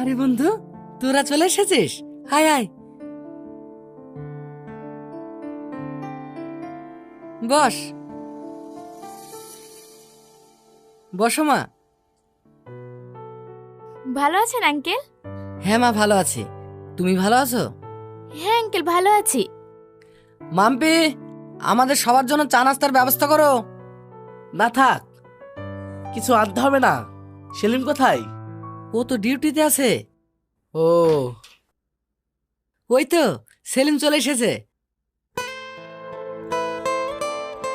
আরে বন্ধু, তোরা চলে এসেছিস। হাই হাই, বস। বসো মা। ভালো আছেন আঙ্কেল? হ্যাঁ মা, ভালো আছি। তুমি ভালো আছো? হ্যাঁ আঙ্কেল, ভালো আছি। মাম্পি, আমাদের সবার জন্য চা নাস্তার ব্যবস্থা করো। না থাক, কিছু আনতে হবে না। সেলিম কোথায়? ও তো ডিউটিতে আছে। ও, ওই তো সেলিম চলে এসেছে।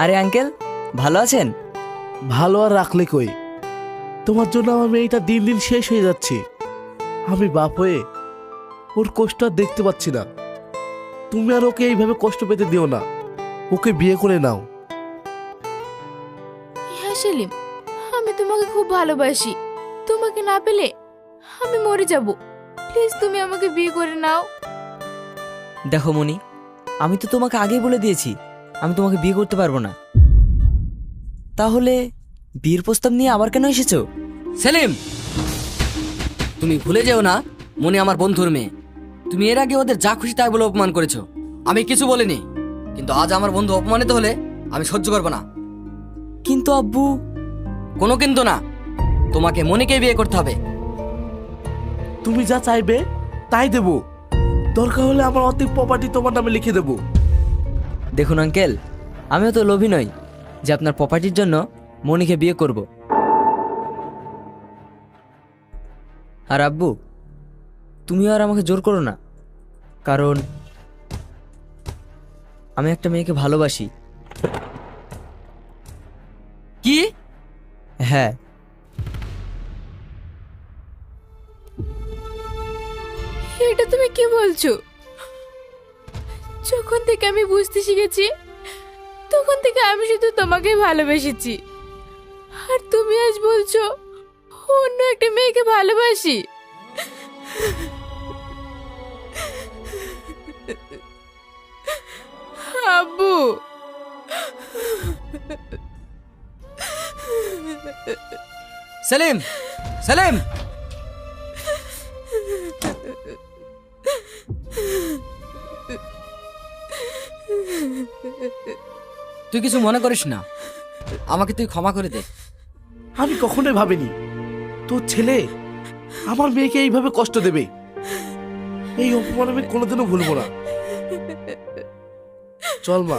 আরে আঙ্কেল, ভালো আছেন? ভালো আর রাখলে কই? তোমার জন্য আমার মেয়েটা দিন দিন শেষ হয়ে যাচ্ছে। আমি বাপ হয়ে ওর কষ্ট আর দেখতে পাচ্ছি না। তুমি আর ওকে এইভাবে কষ্ট পেতে দিও না। ওকে বিয়ে করে নাও। হ্যাঁ সেলিম, আমি তোমাকে খুব ভালোবাসি। তোমাকে না পেলে আমি মরে যাব। প্লিজ তুমি আমাকে বিয়ে করে নাও। দেখো মনি, আমি তো তোমাকে আগেই বলে দিয়েছি আমি তোমাকে বিয়ে করতে পারবো না। তাহলে বিয়ের প্রস্তাব নিয়ে আবার কেন এসেছো? সেলিম, তুমি ভুলে যেও না, মনে আমার বন্ধুর মেয়ে। তুমি এর আগে ওদের যা খুশি তাই বলে অপমান করেছো। আমি কিছু বলিনি, কিন্তু আজ আমার বন্ধু অপমানিত হলে আমি সহ্য করবো না। কিন্তু আব্বু। কোনো কিন্তু না, তোমাকে মনিকে বিয়ে করতে হবে। তুমি যা চাইবে তাই দেব। দরকার হলে আমার অর্ধেক প্রপার্টি তোমার নামে লিখে দেব। দেখুন আঙ্কেল, আমিও তো লোভী নই যে আপনার প্রপার্টির জন্য মনিকে বিয়ে করব। আর আব্বু, তুমিও আর আমাকে জোর করো না, কারণ আমি একটা মেয়েকে ভালোবাসি। কি? হ্যাঁ। এটা তুমি কি বলছো? যখন থেকে আমি বুঝতে শিখেছি তখন থেকে আমি শুধু তোমাকেই ভালোবেসেছি, আর তুমি আজ বলছো অন্য একটা মেয়েকে ভালোবাসি। আব্বু, সেলিম, সেলিম, তুই কিছু মনে করিস না, আমাকে তুই ক্ষমা করে দে। আমি কখনোই ভাবিনি তোর ছেলে আমার মেয়েকে এইভাবে কষ্ট দেবে। এই অপমান আমি কোনোদিনও ভুলবো না। চল মা।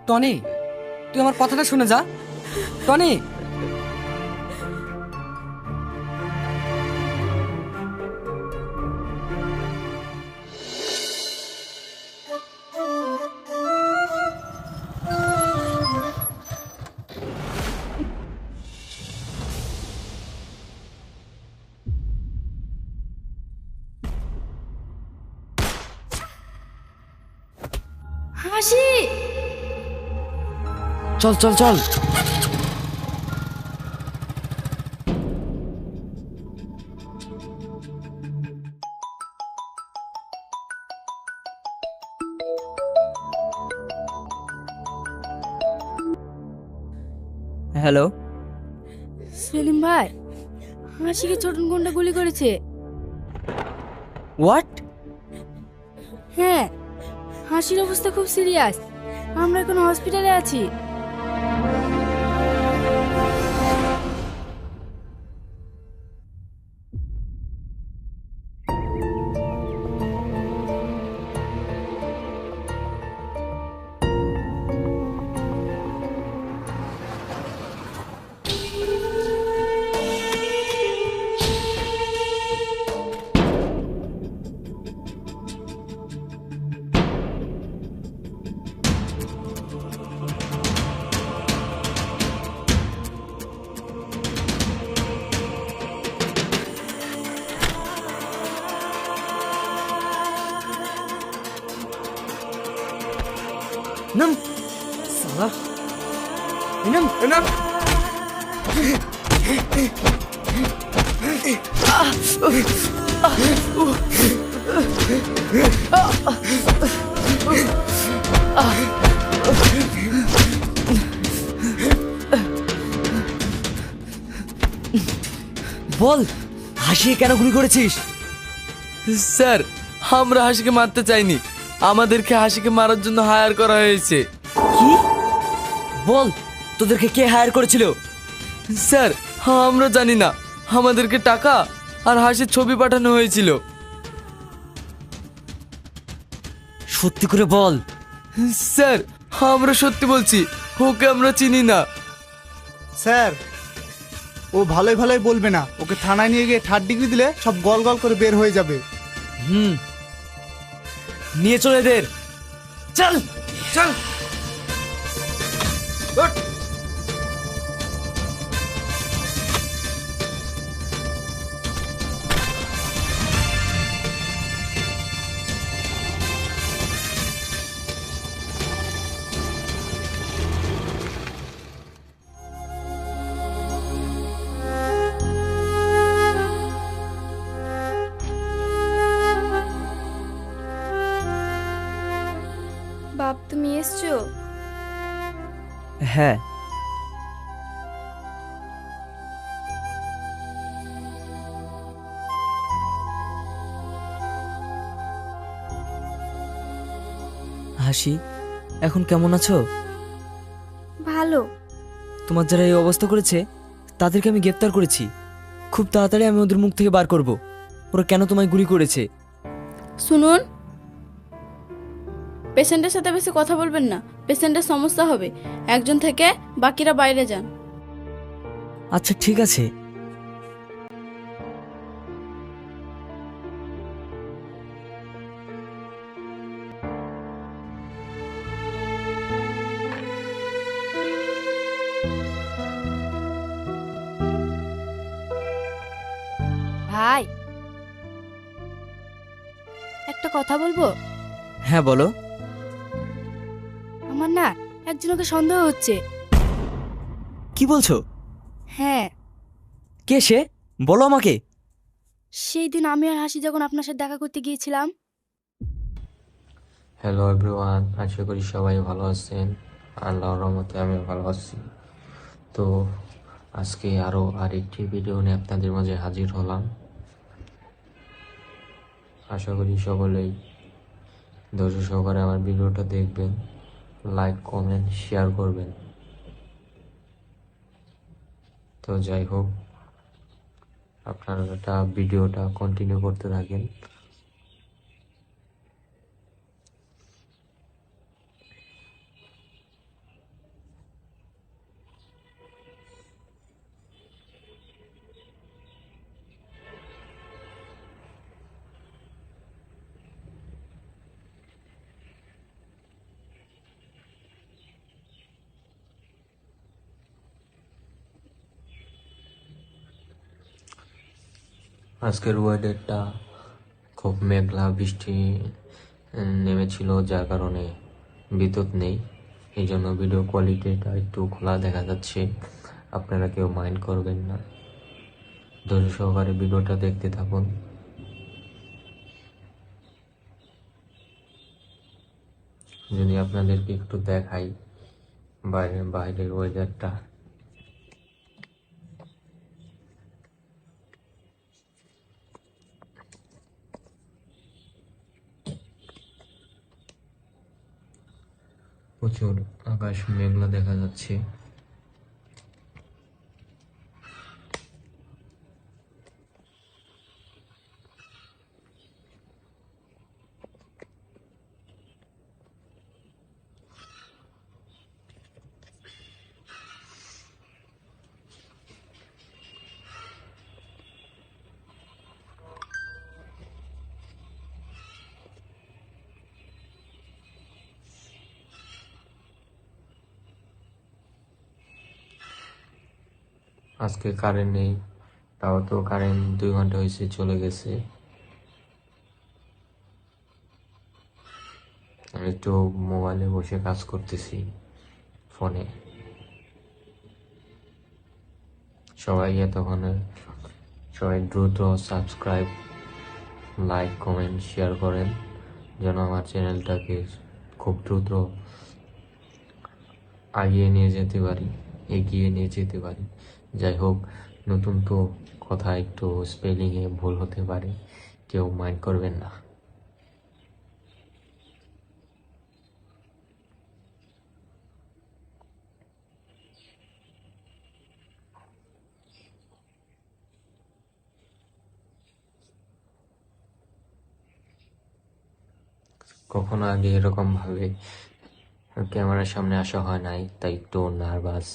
টনি, তুই আমার কথাটা শুনে যা। টনি, হাসি। চল চল চল। হ্যালো। সেলিম ভাই, হাসিকে ছোটন গুন্ডা গুলি করেছে। হোয়াট? হ্যাঁ, হাসির অবস্থা খুব সিরিয়াস। আমরা এখন হসপিটালে আছি। নাম সালা, নাম নাম। বল, হাসি কেন গুলি করেছিস? স্যার, আমরা হাসিকে মারতে চাইনি, আমাদেরকে হাসিকে মারার জন্য হায়ার করা হয়েছে। কি? বল, তোদেরকে কে হায়ার করেছিল? স্যার, আমরা জানি না, আমাদেরকে টাকা আর হাসির ছবি পাঠানো হয়েছিল। সত্যি করে বল। স্যার, আমরা সত্যি বলছি, ওকে আমরা চিনি না। স্যার, ও ভালোই ভালোই বলবে না, ওকে থানায় নিয়ে গিয়ে 3rd ডিগ্রি দিলে সব গল গল করে বের হয়ে যাবে। নিয়ে চলে এদের। চল চল। বাপ, তুমি এসছো? হ্যাঁ, হাসি এখন কেমন আছো? ভালো। তোমার যারা এই অবস্থা করেছে তাদেরকে আমি গ্রেপ্তার করেছি। খুব তাড়াতাড়ি আমি ওদের মুখ থেকে বার করব ওরা কেন তোমায় গুলি করেছে। শুনুন, পেশেন্টের সাথে বেশি কথা বলবেন না, পেশেন্টের সমস্যা হবে। একজন থেকে বাকিরা বাইরে যান। আচ্ছা ঠিক আছে। ভাই, একটা কথা বলবো? হ্যাঁ বলো। আমার না একজনকে সন্দেহ হচ্ছে। কি বলছো? হ্যাঁ, কে সে? বলো আমাকে। সেই দিন আমি আর হাসি যখন আপনার সাথে দেখা করতে গিয়েছিলাম। হ্যালো এভরিওয়ান, আশা করি সবাই ভালো আছেন। আল্লাহর রহমতে আমি ভালো আছি। তো আজকে আরেকটি ভিডিও নিয়ে আপনাদের মাঝে হাজির হলাম। আশা করি সকলেই ধৈর্য সহকারে আমার ভিডিওটা দেখবেন, লাইক কমেন্ট শেয়ার করবেন। তো যাই হোক, আপনারা ভিডিওটা কন্টিনিউ করতে থাকেন। আজকের ওয়েদারটা খুব মেঘলা, বৃষ্টি নেমেছিল, যার কারণে বিদ্যুৎ নেই, এই জন্য ভিডিও কোয়ালিটিটা একটু খোলা দেখা যাচ্ছে। আপনারা কেউ মাইন্ড করবেন না, ধৈর্য সহকারে ভিডিওটা দেখতে থাকুন। যদি আপনাদেরকে একটু দেখাই বাইরের ওয়েদারটা, প্রচুর আকাশ মেঘলা দেখা যাচ্ছে। আজকে কারেন্ট নেই, তাও তো কারেন্ট 2 ঘন্টা হয়েছে চলে গেছে। আমি একটু মোবাইলে বসে কাজ করতেছি ফোনে। সবাই দ্রুত সাবস্ক্রাইব, লাইক, কমেন্ট, শেয়ার করেন, যেন আমার চ্যানেলটাকে খুব দ্রুত এগিয়ে নিয়ে যেতে পারি। যাই হোক, নতুন তো কথা একটু স্পেলিংয়ে ভুল হতে পারে, কেউ মাইন্ড করবেন না। কখনো আগে এরকম ভাবে ক্যামেরার সামনে আসা হয় নাই, তাই একটু নার্ভাস।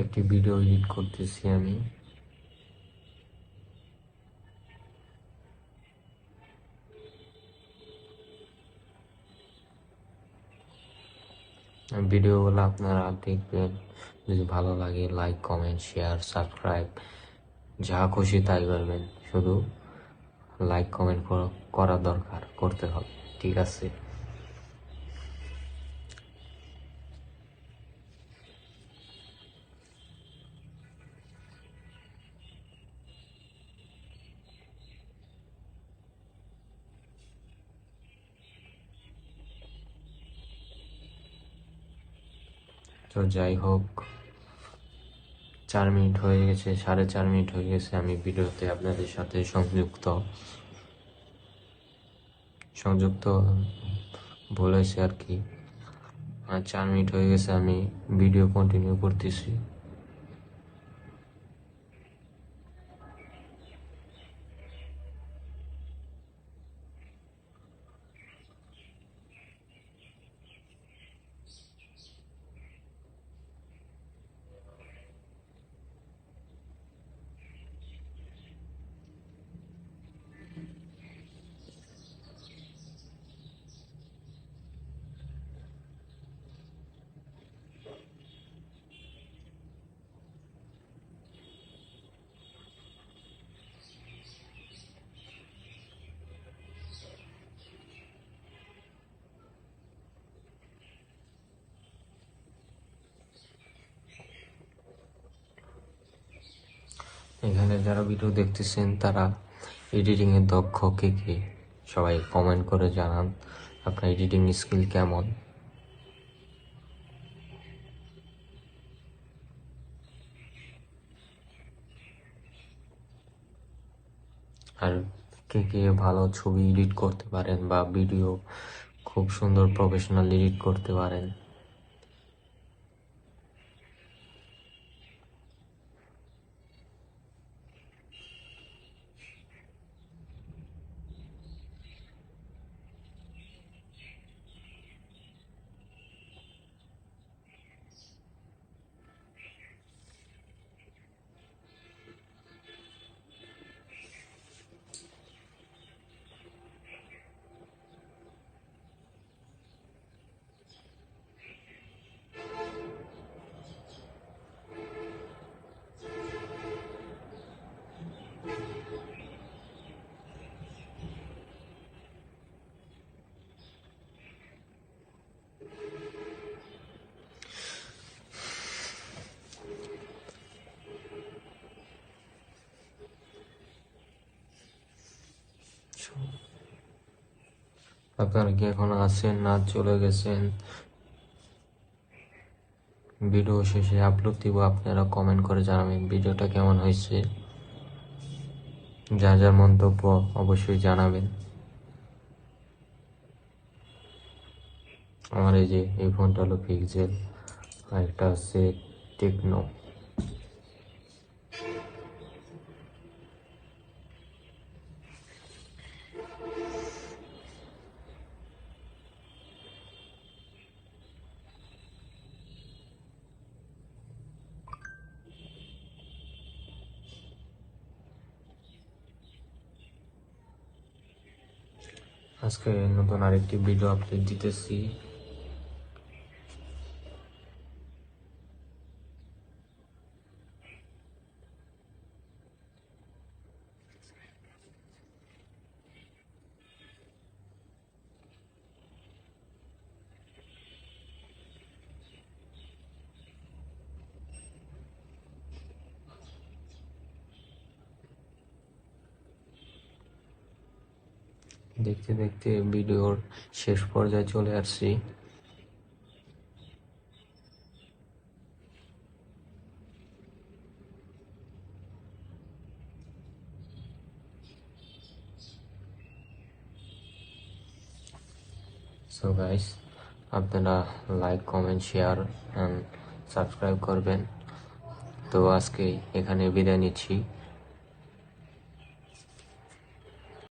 একটি ভিডিও এডিট করতেছি আমি। ভিডিওগুলো আপনারা দেখবেন, যদি ভালো লাগে লাইক, কমেন্ট, শেয়ার, সাবস্ক্রাইব যা খুশি তাই করবেন, শুধু লাইক কমেন্ট করা দরকার, করতে হবে, ঠিক আছে? তো যাই হোক, 4 মিনিট হয়ে গেছে, 4.5 মিনিট হয়ে গেছে আমি ভিডিওতে আপনাদের সাথে সংযুক্ত বলেছি আর কি। 4 মিনিট হয়ে গেছে আমি ভিডিও কন্টিনিউ করতেছি। এখানে যারা ভিডিও দেখতেছেন তারা এডিটিং এর দক্ষ কে কে, সবাই কমেন্ট করে জানান আপনার এডিটিং স্কিল কেমন। আর কে কে ভালো ছবি এডিট করতে পারেন বা ভিডিও খুব সুন্দর প্রফেশনাল এডিট করতে পারেন। আপনারা কি এখনো আছেন না চলে গেছেন? ভিডিও শেষে আপলোড দিব, আপনারা কমেন্ট করে জানাবেন ভিডিওটা কেমন হয়েছে। যার যার মন্তব্য অবশ্যই জানাবেন। আমার এই ফোনটা হলো পিক্সেল, আর একটা হচ্ছে টেকনো। আজকে নতুন আরেকটি ভিডিও আপলোড দিতেছি। দেখতে দেখতে ভিডিওর শেষ পর্যায়ে চলে আসছি। সো গাইস, আপনারা like, comment, share and subscribe করবেন। তো আজকে এখানে বিদায় নিচ্ছি।